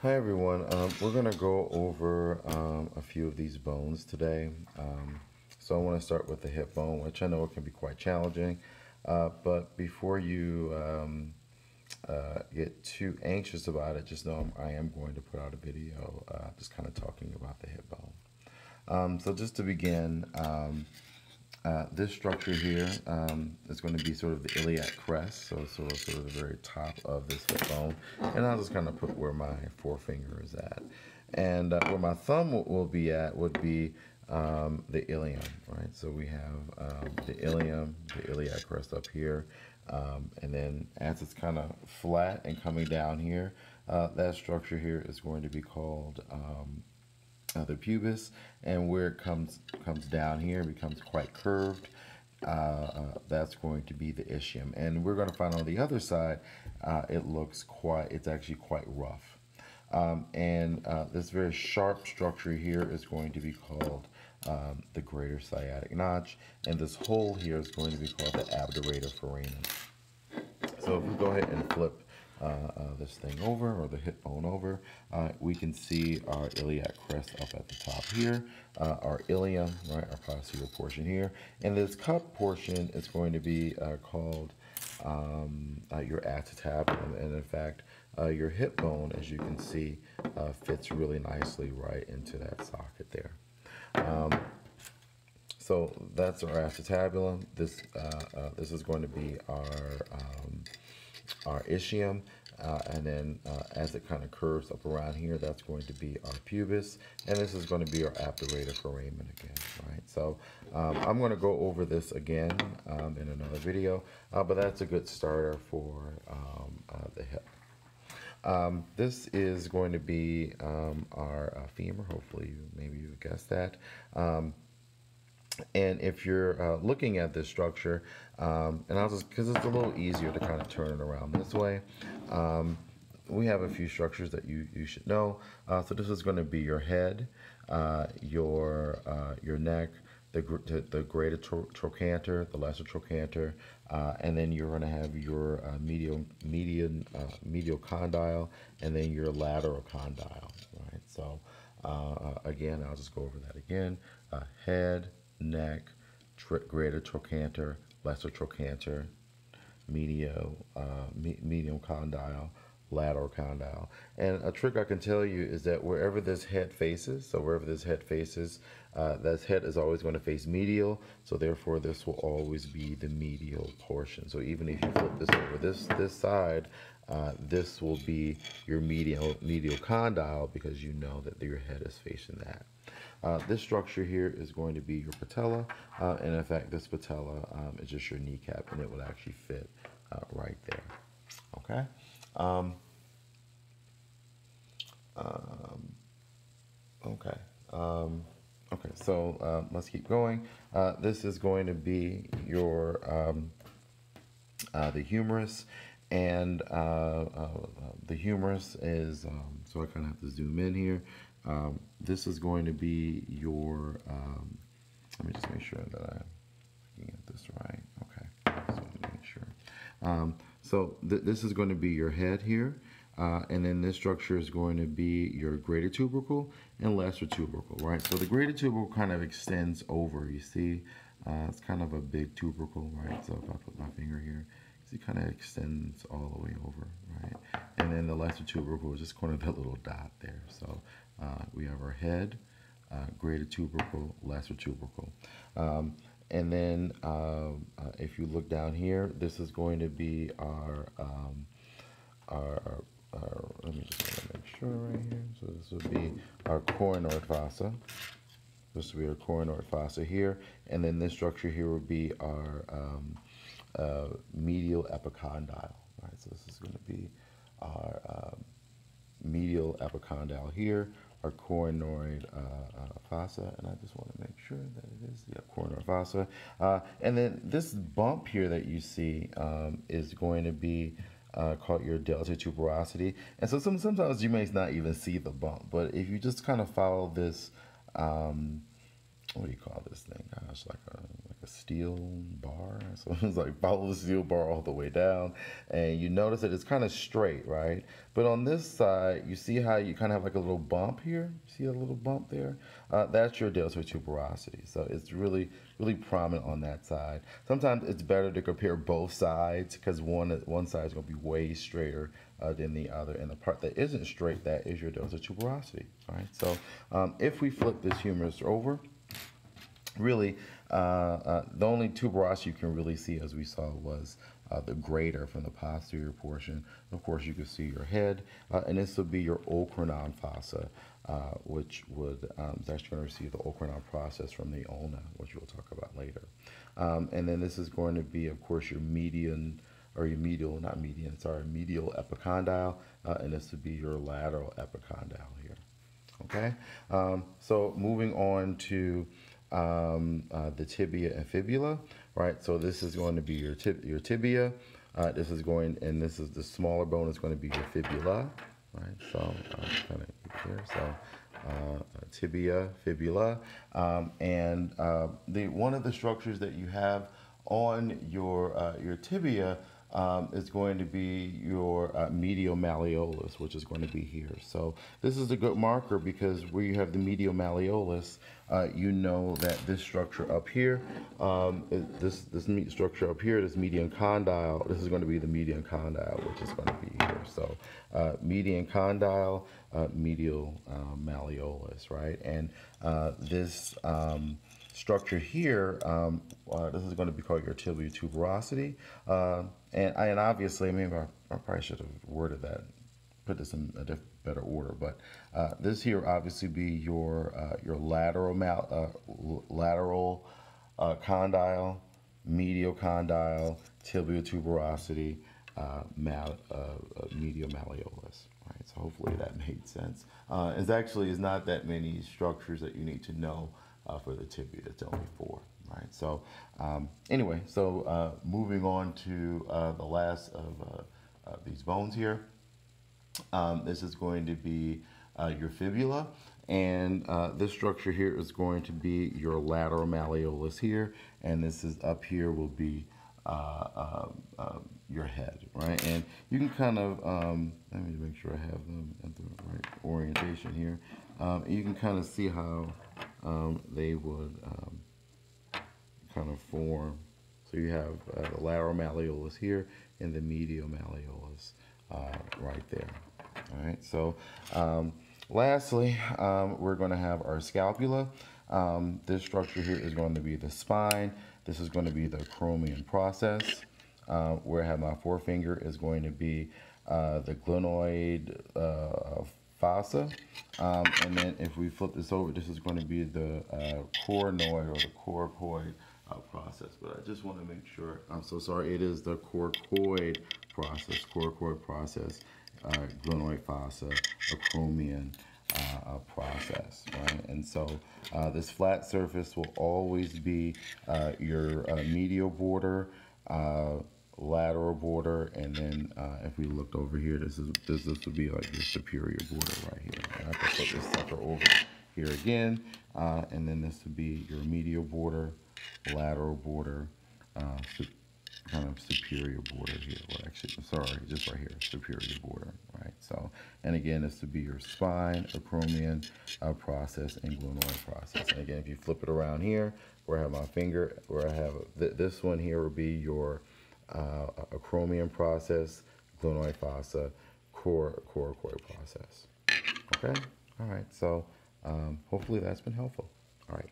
Hi everyone. We're going to go over a few of these bones today. So I want to start with the hip bone, which I know it can be quite challenging. But before you get too anxious about it, just know I am going to put out a video just kind of talking about the hip bone. So just to begin, this structure here is going to be sort of the iliac crest, so sort of the very top of this hip bone. And I'll just kind of put where my forefinger is at. And where my thumb will be at would be the ilium, right? So we have the ilium, the iliac crest up here. And then as it's kind of flat and coming down here, that structure here is going to be called the pubis, and where it comes down here becomes quite curved. That's going to be the ischium, and we're going to find on the other side it's actually quite rough. This very sharp structure here is going to be called the greater sciatic notch, and this hole here is going to be called the abdurator foramen. So if we go ahead and flip this thing over, or the hip bone over, we can see our iliac crest up at the top here, our ilium, right, our posterior portion here, and this cup portion is going to be called your acetabulum, and in fact your hip bone, as you can see, fits really nicely right into that socket there. So that's our acetabulum. This is going to be our ischium, and then as it kind of curves up around here, that's going to be our pubis, and this is going to be our abdurator foramen again, right? So I'm going to go over this again in another video, but that's a good starter for the hip. This is going to be our femur. Hopefully, maybe you guessed that. And if you're looking at this structure, and I'll just, because it's a little easier to kind of turn it around this way, we have a few structures that you should know. So this is going to be your head, your neck, the greater trochanter, the lesser trochanter, and then you're going to have your medial condyle, and then your lateral condyle, right? So again, I'll just go over that again. Head, neck, greater trochanter, lesser trochanter, medial condyle, lateral condyle. And a trick I can tell you is that wherever this head faces, that head is always going to face medial, so therefore this will always be the medial portion. So even if you flip this over this side, this will be your medial condyle, because you know that your head is facing that. This structure here is going to be your patella, and in fact this patella is just your kneecap, and it will actually fit right there. Okay. Okay, so let's keep going. This is going to be your the humerus, and the humerus is, so I kind of have to zoom in here. This is going to be your, let me just make sure that I'm looking at this right. Okay, just want to make sure. So this is going to be your head here, and then this structure is going to be your greater tubercle and lesser tubercle, right? So the greater tubercle kind of extends over, you see, it's kind of a big tubercle, right? So if I put my finger here, it kind of extends all the way over, right? And then the lesser tubercle is just kind of that little dot there. So we have our head, greater tubercle, lesser tubercle. And then if you look down here, this is going to be our let me just make sure right here. So this would be our coronoid fossa. This would be our coronoid fossa here. And then this structure here would be our medial epicondyle, right? So this is going to be our medial epicondyle here, our coronoid fossa, and I just want to make sure that it is the coronoid fossa. And then this bump here that you see is going to be called your delta tuberosity. And so sometimes you may not even see the bump, but if you just kind of follow this, what do you call this thing? Gosh, like a steel bar. So it's like follow the steel bar all the way down, and you notice that it's kind of straight, right? But on this side, you see how you kind of have like a little bump here. You see a little bump there? That's your deltoid tuberosity. So it's really, really prominent on that side. Sometimes it's better to compare both sides because one side is going to be way straighter than the other, and the part that isn't straight, that is your deltoid tuberosity. All right. So if we flip this humerus over, really, the only tuberosity you can really see, as we saw, was the greater from the posterior portion. Of course, you can see your head, and this would be your olecranon fossa, which would is actually going to receive the olecranon process from the ulna, which we'll talk about later. And then this is going to be, of course, your median, or your medial, not median, sorry, medial epicondyle, and this would be your lateral epicondyle here. Okay, so moving on to the tibia and fibula, right? So this is going to be your tibia. This is going, and this is the smaller bone is going to be your fibula, right? So kind of here. So tibia, fibula, and one of the structures that you have on your tibia is going to be your medial malleolus, which is going to be here. So this is a good marker because where you have the medial malleolus, you know that this structure up here, this structure up here, this median condyle, this is going to be the median condyle, which is going to be here. So median condyle, medial malleolus, right? And this structure here, this is going to be called your tibial tuberosity. And obviously, I mean, I probably should have worded that, put this in a better order, but this here obviously be your lateral condyle, medial condyle, tibial tuberosity, medial malleolus. Right, so hopefully that made sense. It's actually is not that many structures that you need to know for the tibia. It's only 4. Right. So anyway, so moving on to the last of these bones here. This is going to be your fibula, and this structure here is going to be your lateral malleolus here, and this is up here will be your head, right? And you can kind of let me make sure I have them at the right orientation here. You can kind of see how they would kind of form. So you have the lateral malleolus here and the medial malleolus right there. All right. So lastly, we're going to have our scapula. This structure here is going to be the spine. This is going to be the acromion process. Where I have my forefinger is going to be the glenoid fossa. And then if we flip this over, this is going to be the coronoid or the coracoid process. But I just want to make sure, I'm so sorry, it is the coracoid process, glenoid fossa, acromion process, right? And so this flat surface will always be your medial border, lateral border, and then if we looked over here, this would be like your superior border right here. I have to put this sucker over here again, and then this would be your medial border, lateral border, kind of superior border here. Well, actually, sorry, just right here, superior border, right? So, and again, this would be your spine, acromion process, and glenoid process. And again, if you flip it around here, where I have my finger, where I have this one here will be your acromion process, glenoid fossa, coracoid process. Okay? All right, so hopefully that's been helpful. All right.